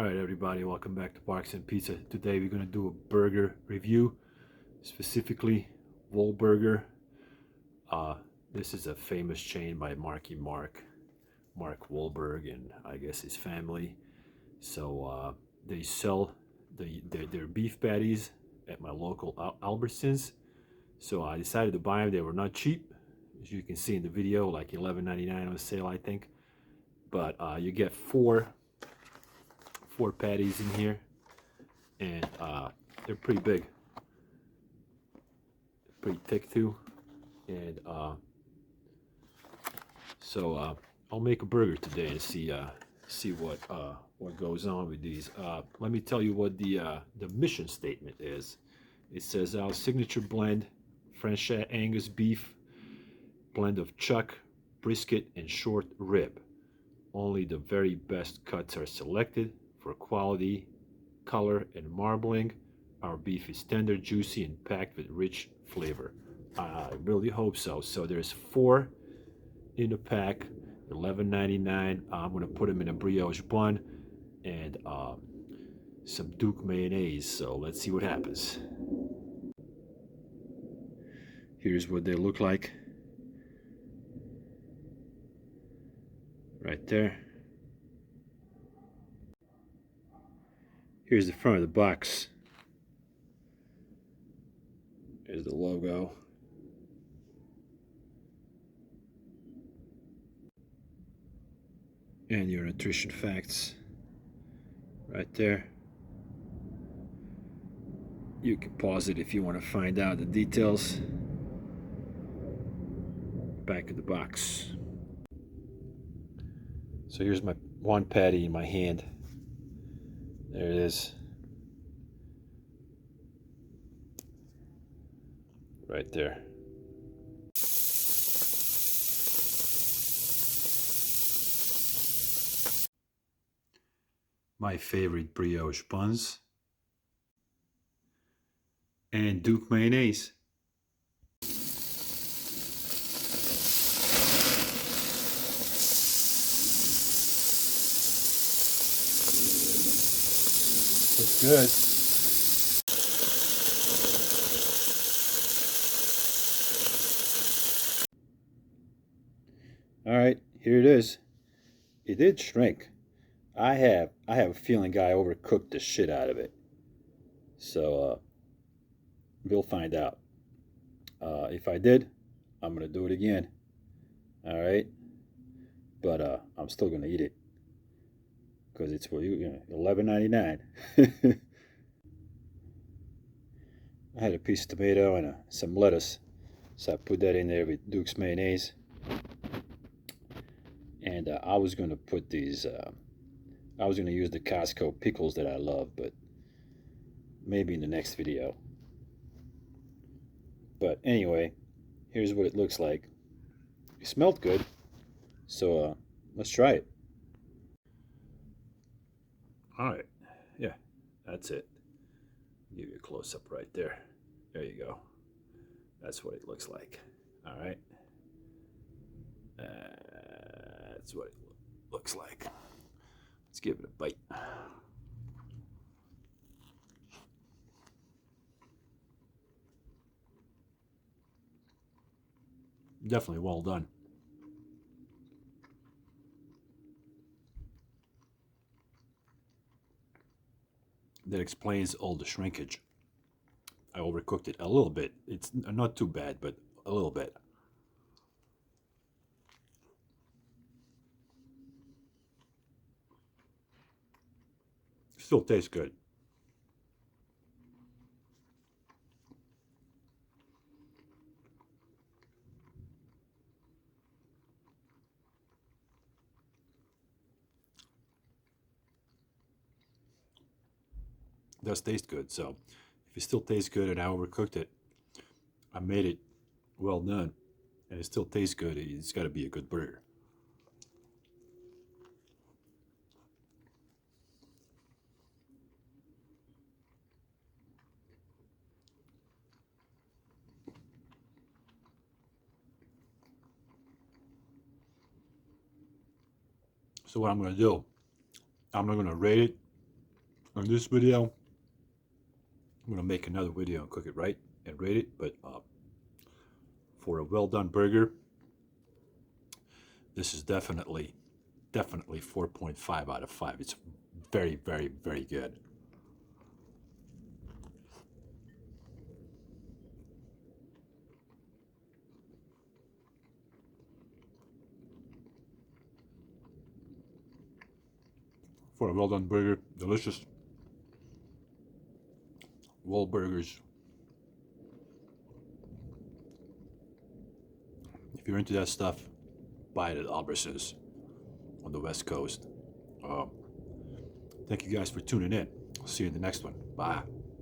Alright everybody, welcome back to Parks and Pizza. Today we're going to do a burger review, specifically Wahlburger. This is a famous chain by Mark Wahlberg, and I guess his family. So they sell their beef patties at my local Albertsons. So I decided to buy them. They were not cheap, as you can see in the video, like $11.99 on sale I think. But you get four patties in here, and they're pretty big, pretty thick too. And so I'll make a burger today and see what goes on with these. Let me tell you what the mission statement is. It says our signature blend, French Angus beef, blend of chuck, brisket, and short rib. Only the very best cuts are selected for quality, color, and marbling. Our beef is tender, juicy, and packed with rich flavor. I really hope so. So there's 4 in the pack, $11.99. I'm gonna put them in a brioche bun and some Duke mayonnaise. So let's see what happens. Here's what they look like. Right there. Here's the front of the box. Here's the logo. And your nutrition facts right there. You can pause it if you want to find out the details. Back of the box. So here's my one patty in my hand. There it is. Right there. My favorite brioche buns. And Duke mayonnaise. Looks good. All right, here it is. It did shrink. I have a feeling I overcooked the shit out of it. So we'll find out. If I did, I'm gonna do it again. All right, but I'm still gonna eat it because it's $11.99. I had a piece of tomato and some lettuce, so I put that in there with Duke's mayonnaise. And I was going to put these, I was going to use the Costco pickles that I love, but maybe in the next video. But anyway, here's what it looks like. It smelled good, so let's try it. All right, yeah, that's it. I'll give you a close-up right there. There you go. That's what it looks like. All right. That's what it looks like. Let's give it a bite. Definitely well done. That explains all the shrinkage. I overcooked it a little bit. It's not too bad, but a little bit. Still tastes good. Does taste good. So if it still tastes good and I overcooked it, I made it well done, and it still tastes good, it's got to be a good burger. So what I'm going to do, I'm not going to rate it On this video, I'm gonna make another video and cook it right and rate it. But for a well done burger, this is definitely 4.5 out of 5. It's very, very, very good. For a well done burger, delicious. Wahlburgers. If you're into that stuff, buy it at Albertsons on the West Coast. Thank you guys for tuning in. I'll see you in the next one. Bye.